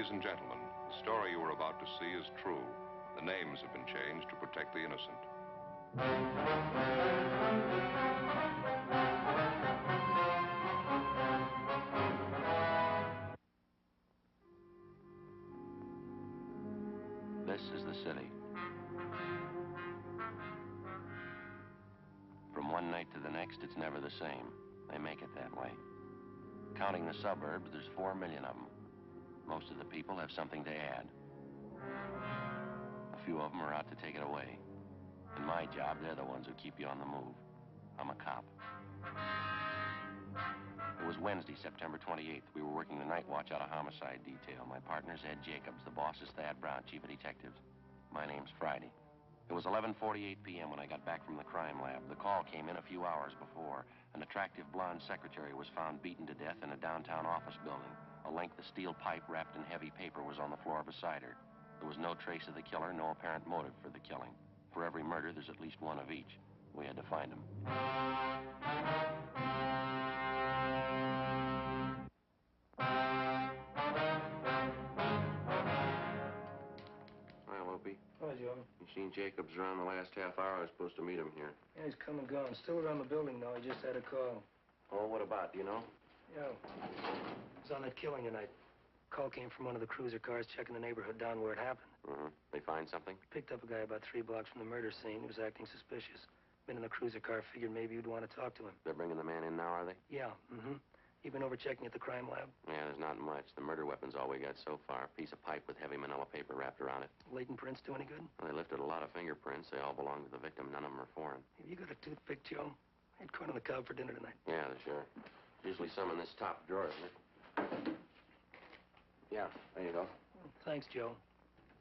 Ladies and gentlemen, the story you are about to see is true. The names have been changed to protect the innocent. This is the city. From one night to the next, it's never the same. They make it that way. Counting the suburbs, there's 4 million of them. Most of the people have something to add. A few of them are out to take it away. In my job, they're the ones who keep you on the move. I'm a cop. It was Wednesday, September 28th. We were working the night watch out of homicide detail. My partner's Ed Jacobs. The boss is Thad Brown, chief of detectives. My name's Friday. It was 11:48 p.m. when I got back from the crime lab. The call came in a few hours before. An attractive blonde secretary was found beaten to death in a downtown office building. A length of steel pipe wrapped in heavy paper was on the floor beside her. There was no trace of the killer, no apparent motive for the killing. For every murder, there's at least one of each. We had to find him. Hi, Opie. Hi, Joe. You seen Jacobs around the last half hour? I was supposed to meet him here. Yeah, he's come and gone. Still around the building, though. He just had a call. Oh, what about? Do you know? Yeah. It was on that killing tonight. Call came from one of the cruiser cars checking the neighborhood down where it happened. Mm-hmm. They find something? Picked up a guy about 3 blocks from the murder scene. He was acting suspicious. Been in the cruiser car, figured maybe you'd want to talk to him. They're bringing the man in now, are they? Yeah, You've been over checking at the crime lab? Yeah, there's not much. The murder weapon's all we got so far. A piece of pipe with heavy manila paper wrapped around it. Latent prints do any good? Well, they lifted a lot of fingerprints. They all belong to the victim. None of them are foreign. Have you got a toothpick, Joe? I had corn on the cob for dinner tonight. Yeah, there's sure. Usually some in this top drawer, isn't it? Yeah, there you go. Well, thanks, Joe.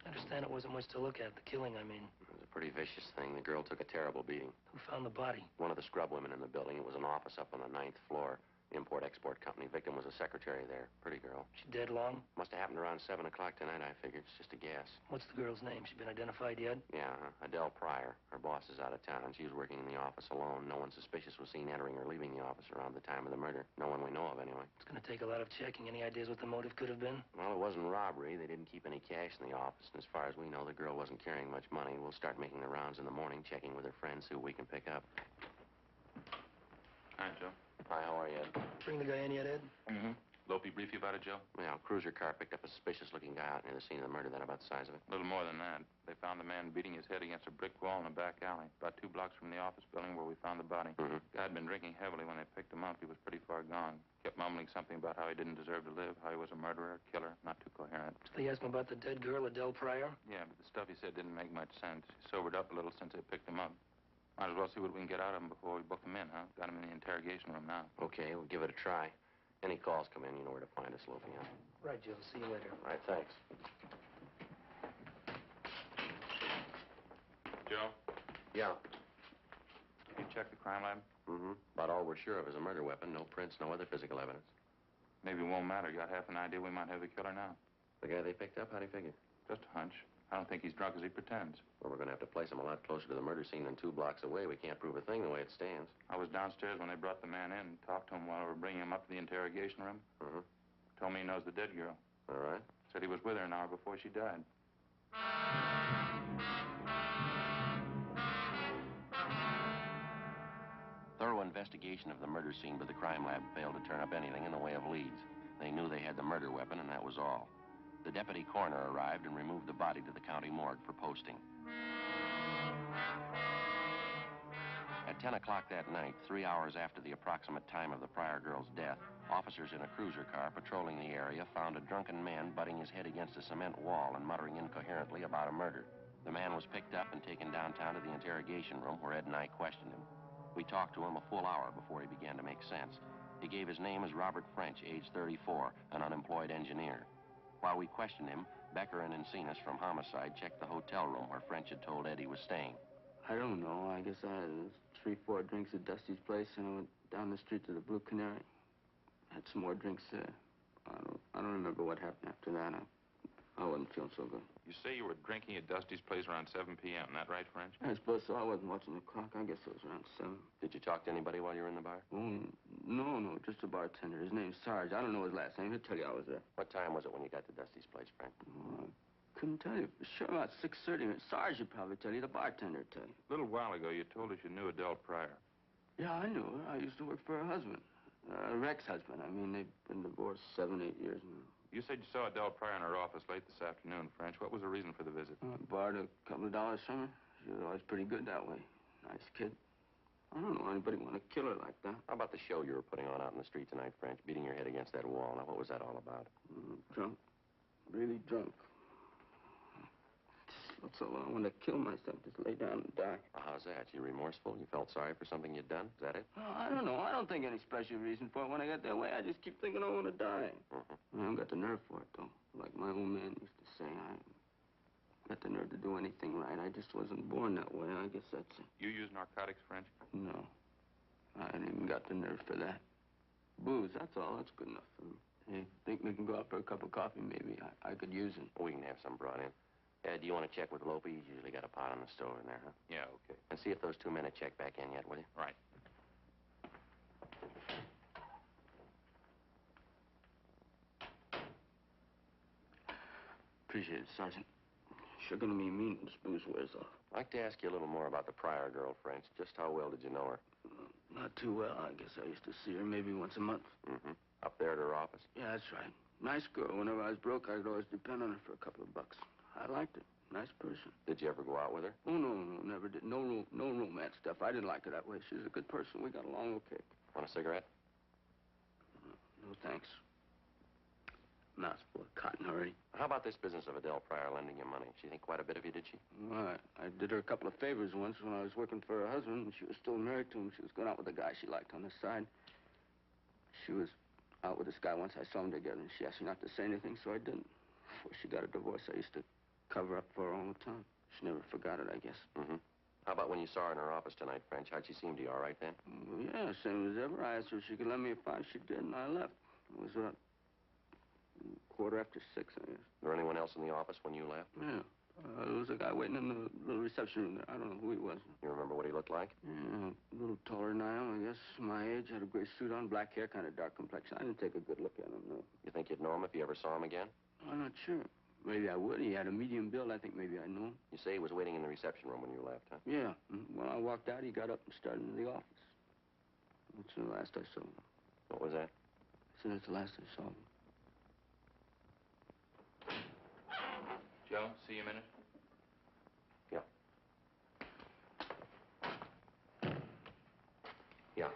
I understand it wasn't much to look at, the killing, I mean. It was a pretty vicious thing. The girl took a terrible beating. Who found the body? One of the scrub women in the building. It was an office up on the 9th floor. Import-export company. Victim was a secretary there. Pretty girl. She dead long? Must have happened around 7 o'clock tonight, I figured. It's just a guess. What's the girl's name? She been identified yet? Yeah, Adele Pryor. Her boss is out of town. She was working in the office alone. No one suspicious was seen entering or leaving the office around the time of the murder. No one we know of, anyway. It's going to take a lot of checking. Any ideas what the motive could have been? Well, it wasn't robbery. They didn't keep any cash in the office. And as far as we know, the girl wasn't carrying much money. We'll start making the rounds in the morning, checking with her friends, see what we can pick up. Hi, Joe. Hi, how are you, Ed? Bring the guy in yet, Ed? Mm-hmm. Lopey brief you about it, Joe? Yeah, a cruiser car picked up a suspicious-looking guy out near the scene of the murder. That about the size of it? A little more than that. They found the man beating his head against a brick wall in a back alley, about 2 blocks from the office building where we found the body. Mm-hmm. Guy had been drinking heavily when they picked him up. He was pretty far gone. Kept mumbling something about how he didn't deserve to live, how he was a murderer, a killer. Not too coherent. Did they ask him about the dead girl, Adele Pryor? Yeah, but the stuff he said didn't make much sense. He sobered up a little since they picked him up. Might as well see what we can get out of him before we book him in, huh? Got him in the interrogation room now. Okay, we'll give it a try. Any calls come in, you know where to find us, Lopey, huh? Right, Joe. See you later. All right, thanks. Joe, Yeah. you checked the crime lab? Mm-hmm. About all we're sure of is a murder weapon. No prints, no other physical evidence. Maybe it won't matter. Got half an idea we might have the killer now. The guy they picked up, how'd he figure? Just a hunch. I don't think he's drunk as he pretends. Well, we're going to have to place him a lot closer to the murder scene than 2 blocks away. We can't prove a thing the way it stands. I was downstairs when they brought the man in and talked to him while we were bringing him up to the interrogation room. Mm-hmm. Told me he knows the dead girl. All right. Said he was with her an hour before she died. Thorough investigation of the murder scene by the crime lab failed to turn up anything in the way of leads. They knew they had the murder weapon, and that was all. The deputy coroner arrived and removed the body to the county morgue for posting. At 10 o'clock that night, 3 hours after the approximate time of the Pryor girl's death, officers in a cruiser car patrolling the area found a drunken man butting his head against a cement wall and muttering incoherently about a murder. The man was picked up and taken downtown to the interrogation room where Ed and I questioned him. We talked to him a full hour before he began to make sense. He gave his name as Robert French, age 34, an unemployed engineer. While we questioned him, Becker and Encinas from Homicide checked the hotel room where French had told Ed he was staying. I don't know. I guess I had 3-4 drinks at Dusty's place and I went down the street to the Blue Canary. Had some more drinks there. I don't remember what happened after that. I wasn't feeling so good. You say you were drinking at Dusty's place around 7 p.m., that right, French? I suppose so. I wasn't watching the clock. I guess it was around 7. Did you talk to anybody while you were in the bar? Oh, No, just a bartender. His name's Sarge. I don't know his last name. He'll tell you I was there. What time was it when you got to Dusty's place, Frank? I couldn't tell you for sure. About 6:30. Sarge would probably tell you. The bartender would tell you. A little while ago, you told us you knew Adele Pryor. Yeah, I knew her. I used to work for her husband. Rex's husband. I mean, they've been divorced 7, 8 years now. You said you saw Adele Pryor in her office late this afternoon, French. What was the reason for the visit? I borrowed a couple of dollars from her. She was always pretty good that way. Nice kid. I don't know anybody want to kill her like that. How about the show you were putting on out in the street tonight, French? Beating your head against that wall. Now, what was that all about? Drunk. Really drunk. Just felt so long. I wanted to kill myself. Just lay down and die. Well, how's that? You remorseful? You felt sorry for something you'd done? Is that it? Oh, I don't know. I don't think any special reason for it. When I got that way, I just keep thinking I want to die. I haven't got the nerve for it, though. Like my old man used to say, I got the nerve to do anything right. I just wasn't born that way. I guess that's it. You use narcotics, French? No. I ain't even got the nerve for that. Booze, that's all. That's good enough for me. Hey, think we can go out for a cup of coffee, maybe? I could use it. We can have some brought in. Do you want to check with Lope? He's usually got a pot on the stove in there, huh? Yeah, okay. And see if those 2 men have checked back in yet, will you? Right. Appreciate it, Sergeant. Sure gonna be mean when this booze wears off. I'd like to ask you a little more about the Pryor girl, French. Just how well did you know her? Not too well. I guess I used to see her maybe once a month. Up there at her office? Yeah, that's right. Nice girl. Whenever I was broke, I could always depend on her for a couple of bucks. I liked her. Nice person. Did you ever go out with her? Oh, no, never did. No romance stuff. I didn't like her that way. She was a good person. We got along okay. Want a cigarette? No, thanks. Not full of cotton already. How about this business of Adele Pryor lending you money? She think quite a bit of you, did she? Well, I did her a couple of favors once when I was working for her husband, and she was still married to him. She was going out with a guy she liked on the side. She was out with this guy once. I saw them together, and she asked me not to say anything, so I didn't. Before she got a divorce, I used to cover up for her all the time. She never forgot it, I guess. How about when you saw her in her office tonight, French? How'd she seem to you, all right then? Well, yeah, same as ever. I asked her if she could lend me a $5. She did, and I left. It was about 6:15, I guess. Was there anyone else in the office when you left? Yeah. There was a guy waiting in the little reception room there. I don't know who he was. You remember what he looked like? Yeah, a little taller than I am, I guess. My age, had a gray suit on, black hair, kind of dark complexion. I didn't take a good look at him, no. You think you'd know him if you ever saw him again? I'm not sure. Maybe I would. He had a medium build. I think maybe I'd know him. You say he was waiting in the reception room when you left, huh? Yeah. When I walked out, he got up and started into the office. That's the last I saw him. What was that? I said that's the last I saw him. Joe, see you a minute. Yeah. Yeah.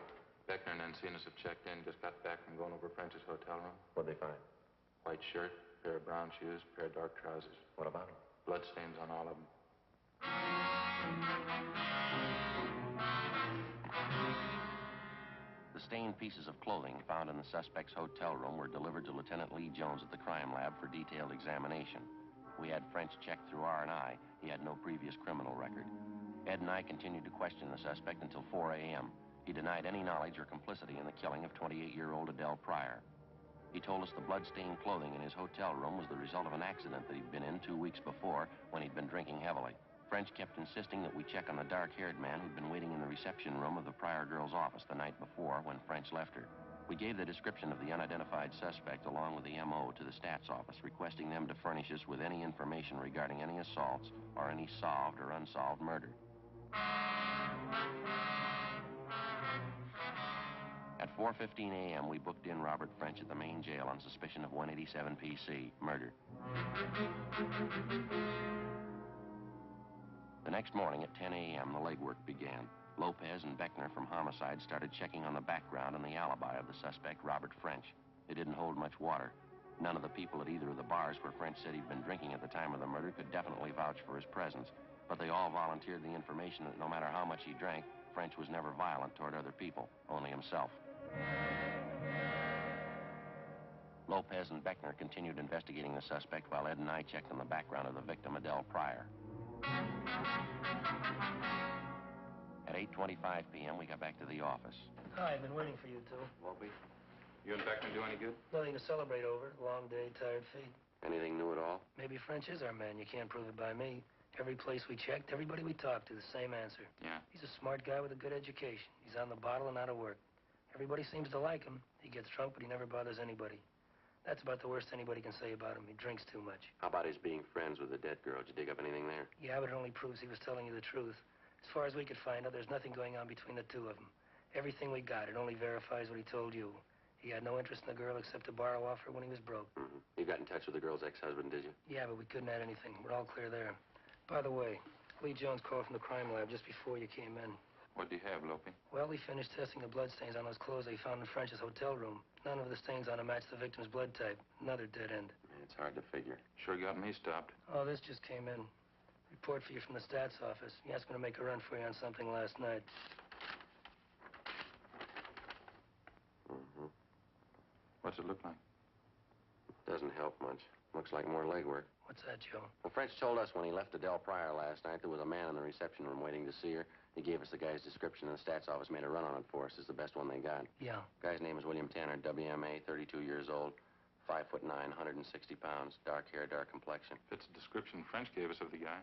Beckner and Encinas have checked in. Just got back from going over French's hotel room. What'd they find? White shirt, pair of brown shoes, pair of dark trousers. What about him? Blood stains on all of them. The stained pieces of clothing found in the suspect's hotel room were delivered to Lieutenant Lee Jones at the crime lab for detailed examination. We had French checked through R&I. He had no previous criminal record. Ed and I continued to question the suspect until 4 a.m. He denied any knowledge or complicity in the killing of 28-year-old Adele Pryor. He told us the blood-stained clothing in his hotel room was the result of an accident that he'd been in 2 weeks before when he'd been drinking heavily. French kept insisting that we check on the dark-haired man who'd been waiting in the reception room of the Pryor girl's office the night before when French left her. We gave the description of the unidentified suspect along with the M.O. to the stats office, requesting them to furnish us with any information regarding any assaults or any solved or unsolved murder. At 4:15 a.m., we booked in Robert French at the main jail on suspicion of 187 PC, murder. The next morning at 10 a.m., the legwork began. Lopez and Beckner from Homicide started checking on the background and the alibi of the suspect, Robert French. It didn't hold much water. None of the people at either of the bars where French said he'd been drinking at the time of the murder could definitely vouch for his presence, but they all volunteered the information that no matter how much he drank, French was never violent toward other people, only himself. Lopez and Beckner continued investigating the suspect while Ed and I checked on the background of the victim, Adele Pryor. At 8:25 p.m., we got back to the office. Hi, I've been waiting for you two. Won't we? You and Beckner do any good? Nothing to celebrate over. Long day, tired feet. Anything new at all? Maybe French is our man. You can't prove it by me. Every place we checked, everybody we talked to, the same answer. Yeah. He's a smart guy with a good education. He's on the bottle and out of work. Everybody seems to like him. He gets drunk, but he never bothers anybody. That's about the worst anybody can say about him. He drinks too much. How about his being friends with the dead girl? Did you dig up anything there? Yeah, but it only proves he was telling you the truth. As far as we could find out, there's nothing going on between the two of them. Everything we got, it only verifies what he told you. He had no interest in the girl except to borrow off her when he was broke. Mm-hmm. You got in touch with the girl's ex-husband, did you? Yeah, but we couldn't add anything. We're all clear there. By the way, Lee Jones called from the crime lab just before you came in. What do you have, Lopey? Well, we finished testing the bloodstains on those clothes they found in French's hotel room. None of the stains on them matched the victim's blood type. Another dead end. It's hard to figure. Sure got me stopped. Oh, this just came in. Report for you from the stats office. He asked me to make a run for you on something last night. Mm-hmm. What's it look like? Doesn't help much. Looks like more legwork. What's that, Joe? Well, French told us when he left Adele Pryor last night there was a man in the reception room waiting to see her. He gave us the guy's description, and the stats office made a run on it for us. It's the best one they got. Yeah. Guy's name is William Tanner, WMA, 32 years old, 5'9", 160 pounds, dark hair, dark complexion. Fits the description French gave us of the guy.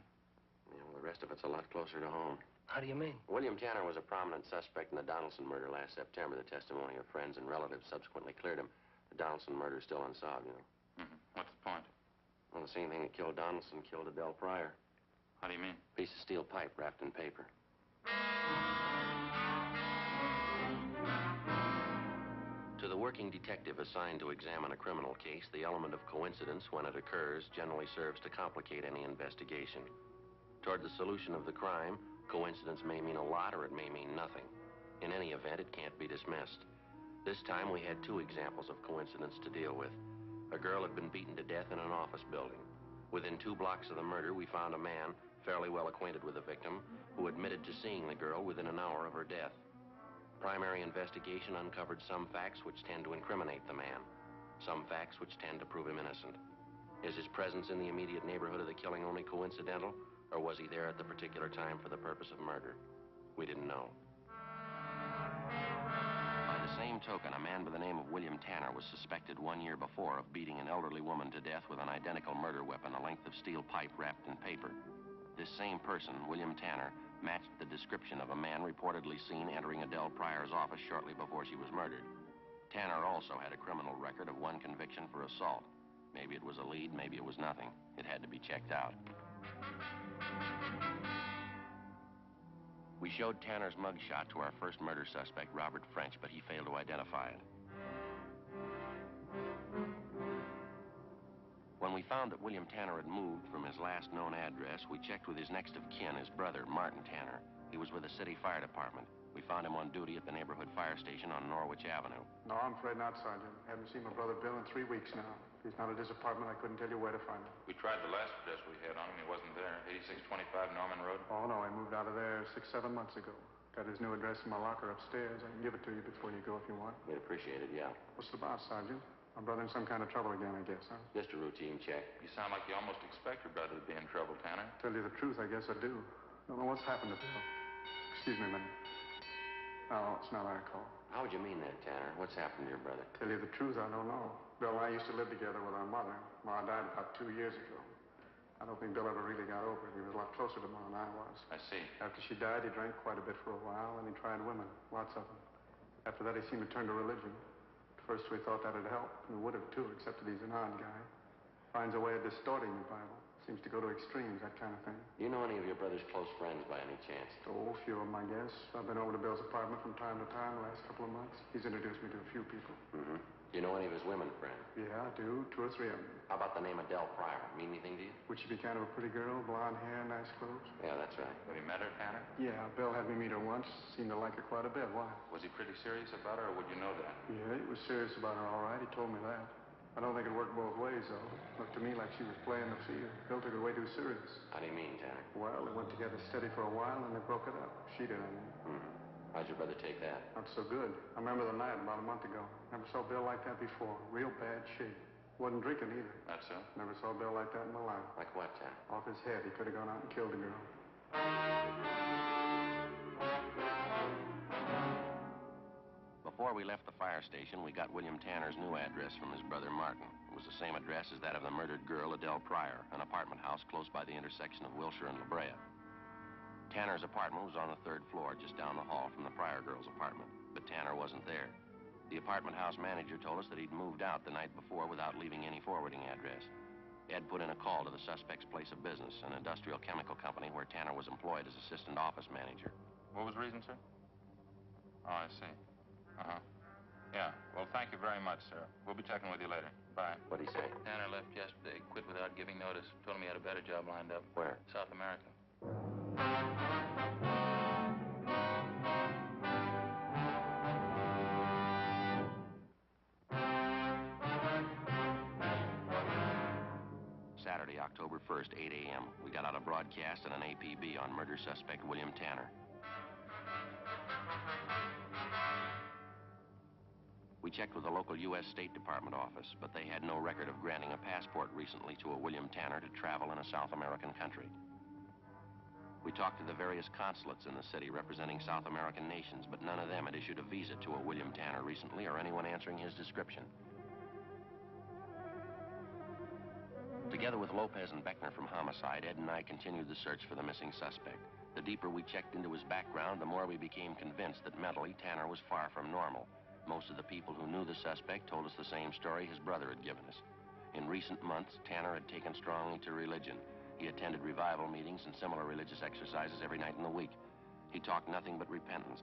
You know, the rest of it's a lot closer to home. How do you mean? William Tanner was a prominent suspect in the Donaldson murder last September. The testimony of friends and relatives subsequently cleared him. The Donaldson murder is still unsolved, you know. Mm-hmm. What's the point? Well, the same thing that killed Donaldson killed Adele Pryor. How do you mean? Piece of steel pipe wrapped in paper. To the working detective assigned to examine a criminal case, the element of coincidence, when it occurs, generally serves to complicate any investigation. Toward the solution of the crime, coincidence may mean a lot or it may mean nothing. In any event, it can't be dismissed. This time, we had two examples of coincidence to deal with. A girl had been beaten to death in an office building. Within 2 blocks of the murder, we found a man, fairly well acquainted with the victim, who admitted to seeing the girl within an hour of her death. Primary investigation uncovered some facts which tend to incriminate the man, some facts which tend to prove him innocent. Is his presence in the immediate neighborhood of the killing only coincidental, or was he there at the particular time for the purpose of murder? We didn't know. By the same token, a man by the name of William Tanner was suspected 1 year before of beating an elderly woman to death with an identical murder weapon, a length of steel pipe wrapped in paper. This same person, William Tanner, matched the description of a man reportedly seen entering Adele Pryor's office shortly before she was murdered. Tanner also had a criminal record of 1 conviction for assault. Maybe it was a lead, maybe it was nothing. It had to be checked out. We showed Tanner's mugshot to our first murder suspect, Robert French, but he failed to identify it. When we found that William Tanner had moved from his last known address, we checked with his next of kin, his brother, Martin Tanner. He was with the city fire department. We found him on duty at the neighborhood fire station on Norwich Avenue. No, I'm afraid not, Sergeant. I haven't seen my brother Bill in 3 weeks now. If he's not at his apartment, I couldn't tell you where to find him. We tried the last address we had on him. He wasn't there. 8625 Norman Road. Oh, no, I moved out of there 6, 7 months ago. Got his new address in my locker upstairs. I can give it to you before you go if you want. We'd appreciate it, yeah. What's it about, Sergeant? My brother in some kind of trouble again, I guess, huh? Just a routine check. You sound like you almost expect your brother to be in trouble, Tanner. Tell you the truth, I guess I do. Don't know what's happened to Bill. Excuse me a minute. No, it's not our call. How would you mean that, Tanner? What's happened to your brother? Tell you the truth, I don't know. Bill and I used to live together with our mother. Ma died about 2 years ago. I don't think Bill ever really got over it. He was a lot closer to Ma than I was. I see. After she died, he drank quite a bit for a while, and he tried women, lots of them. After that, he seemed to turn to religion. At first, we thought that'd help, and it would have, too, except that he's an odd guy. Finds a way of distorting the Bible. Seems to go to extremes, that kind of thing. Do you know any of your brother's close friends by any chance? Oh, a few of them, I guess. I've been over to Bill's apartment from time to time the last couple of months. He's introduced me to a few people. Mm-hmm. Do you know any of his women friends? Yeah, I do. 2 or 3 of them. How about the name Adele Pryor? Mean anything to you? Would she be kind of a pretty girl? Blonde hair, nice clothes? Yeah, that's right. Have you met her, Tanner? Yeah, Bill had me meet her once. Seemed to like her quite a bit. Why? Was he pretty serious about her, or would you know that? Yeah, he was serious about her, all right. He told me that. I don't think it worked both ways, though. Looked to me like she was playing the field. Bill took it way too serious. How do you mean, Tanner? Well, they went together steady for a while, and they broke it up. She did, I mean. Mm-hmm. How'd your brother take that? Not so good. I remember the night about a month ago. Never saw Bill like that before. Real bad shape. Wasn't drinking either. That's so? Never saw Bill like that in my life. Like what, Tanner? Off his head, he could have gone out and killed the girl. Before we left the fire station, we got William Tanner's new address from his brother Martin. It was the same address as that of the murdered girl, Adele Pryor, an apartment house close by the intersection of Wilshire and La Brea. Tanner's apartment was on the 3rd floor, just down the hall from the Pryor girl's apartment, but Tanner wasn't there. The apartment house manager told us that he'd moved out the night before without leaving any forwarding address. Ed put in a call to the suspect's place of business, an industrial chemical company where Tanner was employed as assistant office manager. What was the reason, sir? Oh, I see. Uh-huh. Yeah. Well, thank you very much, sir. We'll be checking with you later. Bye. What'd he say? Tanner left yesterday, quit without giving notice. Told him he had a better job lined up. Where? South America. Saturday, October 1st, 8 a.m. We got out a broadcast and an APB on murder suspect William Tanner. We checked with the local U.S. State Department office, but they had no record of granting a passport recently to a William Tanner to travel in a South American country. We talked to the various consulates in the city representing South American nations, but none of them had issued a visa to a William Tanner recently or anyone answering his description. Together with Lopez and Beckner from Homicide, Ed and I continued the search for the missing suspect. The deeper we checked into his background, the more we became convinced that mentally Tanner was far from normal. Most of the people who knew the suspect told us the same story his brother had given us. In recent months, Tanner had taken strongly to religion. He attended revival meetings and similar religious exercises every night in the week. He talked nothing but repentance.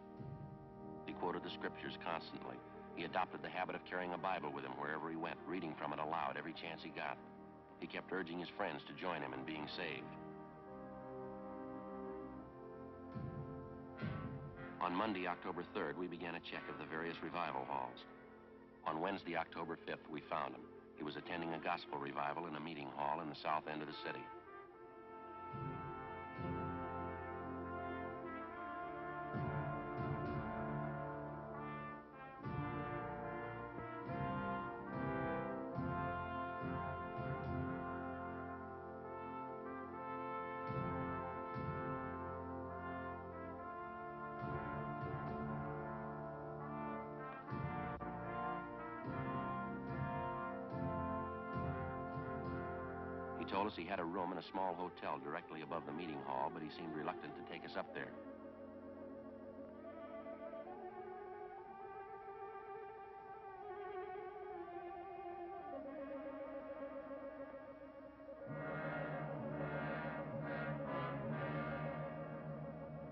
He quoted the scriptures constantly. He adopted the habit of carrying a Bible with him wherever he went, reading from it aloud every chance he got. He kept urging his friends to join him in being saved. On Monday, October 3rd, we began a check of the various revival halls. On Wednesday, October 5th, we found him. He was attending a gospel revival in a meeting hall in the south end of the city. He told us he had a room in a small hotel directly above the meeting hall, but he seemed reluctant to take us up there.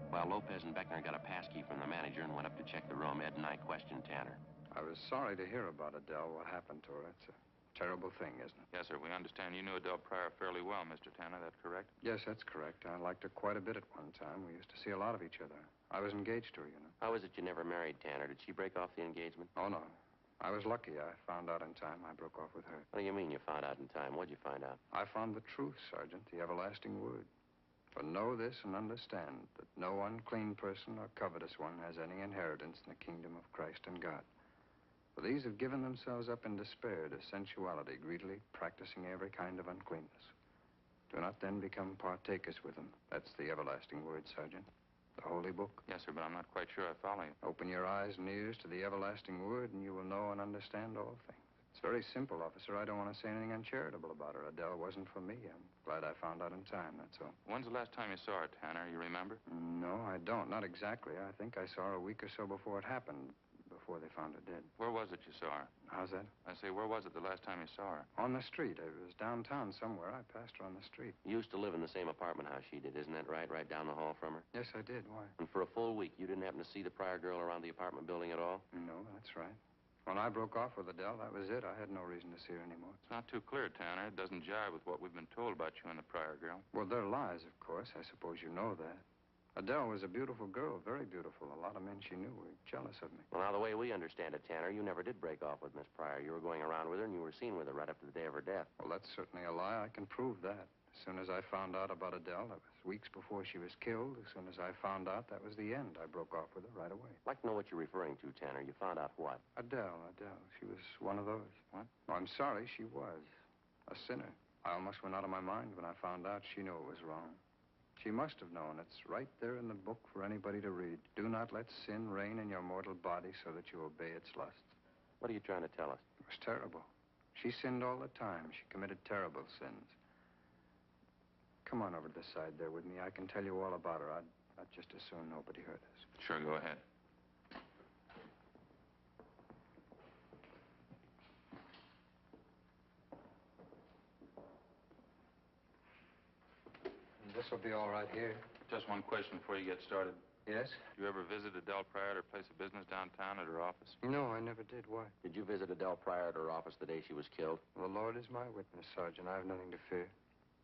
While Lopez and Beckner got a passkey from the manager and went up to check the room, Ed and I questioned Tanner. I was sorry to hear about Adele, what happened to her. It's a terrible thing, isn't it? Yes, sir. We understand you knew Adele Pryor fairly well, Mr. Tanner. That correct? Yes, that's correct. I liked her quite a bit at one time. We used to see a lot of each other. I was engaged to her, you know. How is it you never married Tanner? Did she break off the engagement? Oh, no. I was lucky. I found out in time. I broke off with her. What do you mean you found out in time? What'd you find out? I found the truth, Sergeant, the everlasting word. For know this and understand that no unclean person or covetous one has any inheritance in the kingdom of Christ and God. For these have given themselves up in despair to sensuality, greedily practicing every kind of uncleanness. Do not then become partakers with them. That's the everlasting word, Sergeant. The holy book. Yes, sir, but I'm not quite sure I follow you. Open your eyes and ears to the everlasting word, and you will know and understand all things. It's very simple, officer. I don't want to say anything uncharitable about her. Adele wasn't for me. I'm glad I found out in time, that's all. When's the last time you saw her, Tanner? You remember? No, I don't. Not exactly. I think I saw her a week or so before it happened, before they found her dead. Where was it you saw her? How's that? I say, where was it the last time you saw her? On the street. It was downtown somewhere. I passed her on the street. You used to live in the same apartment house she did, isn't that right? Right down the hall from her? Yes, I did. Why? And for a full week, you didn't happen to see the Pryor girl around the apartment building at all? No, that's right. When I broke off with Adele, that was it. I had no reason to see her anymore. It's not too clear, Tanner. It doesn't jive with what we've been told about you and the Pryor girl. Well, they're lies, of course. I suppose you know that. Adele was a beautiful girl, very beautiful. A lot of men she knew were jealous of me. Well, now, the way we understand it, Tanner, you never did break off with Miss Pryor. You were going around with her, and you were seen with her right up to the day of her death. Well, that's certainly a lie. I can prove that. As soon as I found out about Adele, that was weeks before she was killed. As soon as I found out, that was the end. I broke off with her right away. I'd like to know what you're referring to, Tanner. You found out what? Adele. She was one of those. What? Oh, I'm sorry, she was. A sinner. I almost went out of my mind when I found out she knew it was wrong. She must have known. It's right there in the book for anybody to read. Do not let sin reign in your mortal body so that you obey its lusts. What are you trying to tell us? It was terrible. She sinned all the time. She committed terrible sins. Come on over to the side there with me. I can tell you all about her. I'd just as soon nobody heard us. Sure, go ahead. This will be all right here. Just one question before you get started. Yes? Did you ever visit Adele Pryor at her place of business downtown at her office? No, I never did. Why? Did you visit Adele Pryor at her office the day she was killed? The Lord is my witness, Sergeant. I have nothing to fear.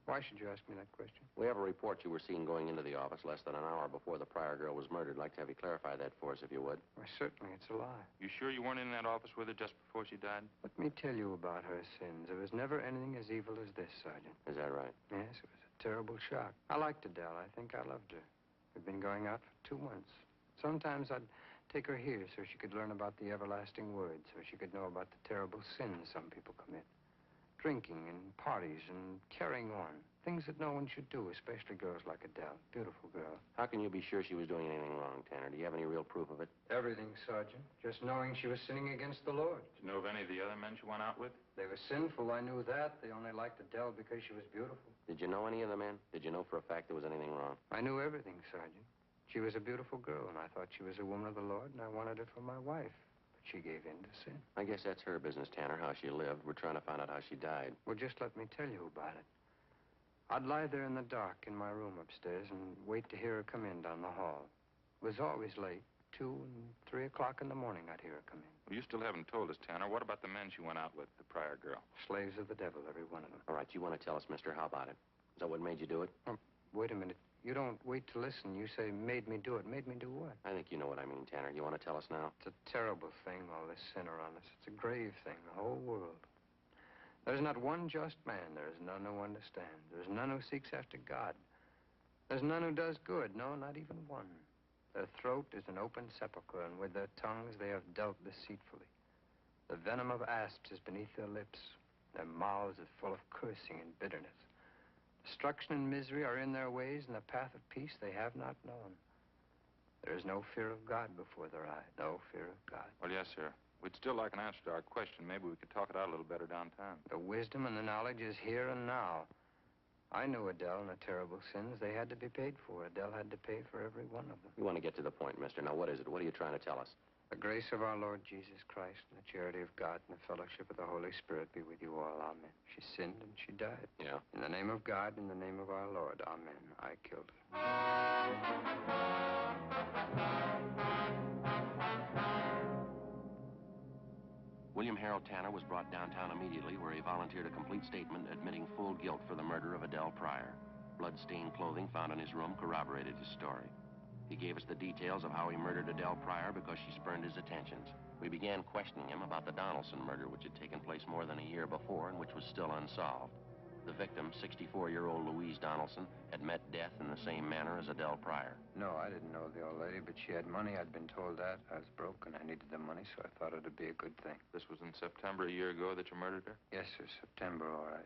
Why should you ask me that question? We have a report you were seen going into the office less than an hour before the Pryor girl was murdered. I'd like to have you clarify that for us, if you would. Why, certainly, it's a lie. You sure you weren't in that office with her just before she died? Let me tell you about her sins. There was never anything as evil as this, Sergeant. Is that right? Yes, it was a terrible shock. I liked Adele. I think I loved her. We'd been going out for 2 months. Sometimes I'd take her here so she could learn about the everlasting word, so she could know about the terrible sins some people commit. Drinking and parties and carrying on. Things that no one should do, especially girls like Adele. Beautiful girl. How can you be sure she was doing anything wrong, Tanner? Do you have any real proof of it? Everything, Sergeant. Just knowing she was sinning against the Lord. Did you know of any of the other men she went out with? They were sinful, I knew that. They only liked Adele because she was beautiful. Did you know any of the men? Did you know for a fact there was anything wrong? I knew everything, Sergeant. She was a beautiful girl, and I thought she was a woman of the Lord, and I wanted her for my wife. But she gave in to sin. I guess that's her business, Tanner, how she lived. We're trying to find out how she died. Well, just let me tell you about it. I'd lie there in the dark in my room upstairs and wait to hear her come in down the hall. It was always late. 2 and 3 o'clock in the morning, I'd hear her come in. Well, you still haven't told us, Tanner. What about the men she went out with, the Pryor girl? Slaves of the devil, every one of them. All right, you want to tell us, mister, how about it? Is that what made you do it? Wait a minute. You don't wait to listen. You say, made me do it. Made me do what? I think you know what I mean, Tanner. You want to tell us now? It's a terrible thing, all this sin around us. It's a grave thing, the whole world. There's not one just man. There is none who understands. There's none who seeks after God. There's none who does good. No, not even one. Their throat is an open sepulchre, and with their tongues they have dealt deceitfully. The venom of asps is beneath their lips. Their mouths are full of cursing and bitterness. Destruction and misery are in their ways, and the path of peace they have not known. There is no fear of God before their eyes. No fear of God. Well, yes, sir. We'd still like an answer to our question. Maybe we could talk it out a little better downtown. The wisdom and the knowledge is here and now. I knew Adele and her terrible sins. They had to be paid for. Adele had to pay for every one of them. You want to get to the point, mister. Now, what is it? What are you trying to tell us? The grace of our Lord Jesus Christ and the charity of God and the fellowship of the Holy Spirit be with you all. Amen. She sinned and she died. Yeah. In the name of God, in the name of our Lord. Amen. I killed her. William Harold Tanner was brought downtown immediately, where he volunteered a complete statement admitting full guilt for the murder of Adele Pryor. Blood-stained clothing found in his room corroborated his story. He gave us the details of how he murdered Adele Pryor because she spurned his attentions. We began questioning him about the Donaldson murder, which had taken place more than a year before and which was still unsolved. The victim, 64-year-old Louise Donaldson, had met death in the same manner as Adele Pryor. No, I didn't know the old lady, but she had money. I'd been told that. I was broke and I needed the money, so I thought it'd be a good thing. This was in September a year ago that you murdered her? Yes, sir, September, all right.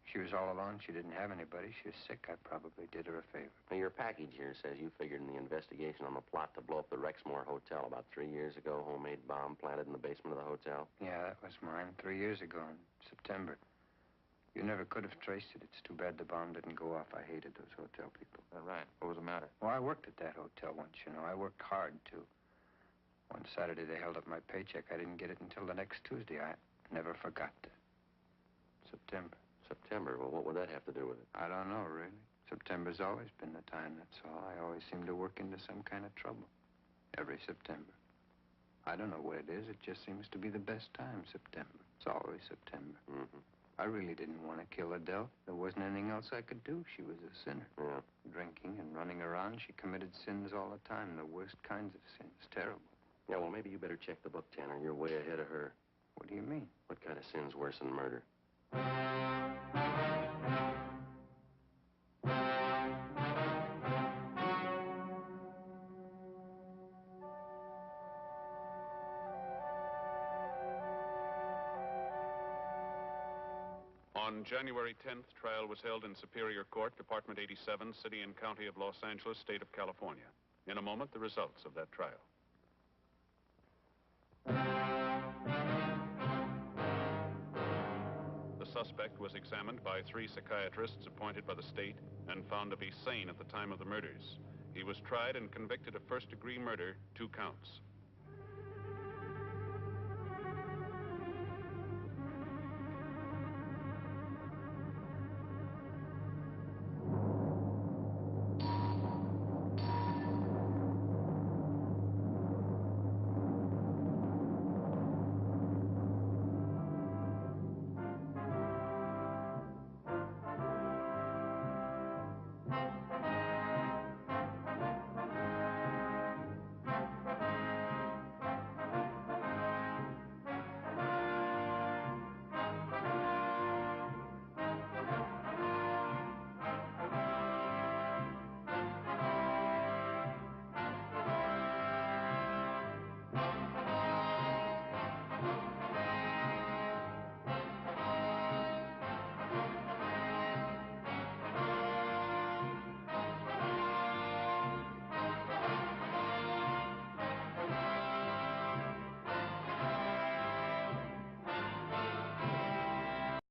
She was all alone. She didn't have anybody. She was sick. I probably did her a favor. Now, your package here says you figured in the investigation on the plot to blow up the Rexmore Hotel about 3 years ago, homemade bomb planted in the basement of the hotel. Yeah, that was mine 3 years ago in September. You never could have traced it. It's too bad the bomb didn't go off. I hated those hotel people. All right. What was the matter? Well, I worked at that hotel once, you know. I worked hard, too. One Saturday, they held up my paycheck. I didn't get it until the next Tuesday. I never forgot that. September. September? Well, what would that have to do with it? I don't know, really. September's always been the time, that's all. I always seem to work into some kind of trouble. Every September. I don't know what it is. It just seems to be the best time, September. It's always September. Mm-hmm. I really didn't want to kill Adele. There wasn't anything else I could do. She was a sinner. Yeah. Drinking and running around, she committed sins all the time, the worst kinds of sins. Terrible. Yeah, well, maybe you better check the book, Tanner. You're way ahead of her. What do you mean? What kind of sin's worse than murder? On January 10th, trial was held in Superior Court, Department 87, City and County of Los Angeles, State of California. In a moment, the results of that trial. The suspect was examined by 3 psychiatrists appointed by the state and found to be sane at the time of the murders. He was tried and convicted of first-degree murder, 2 counts.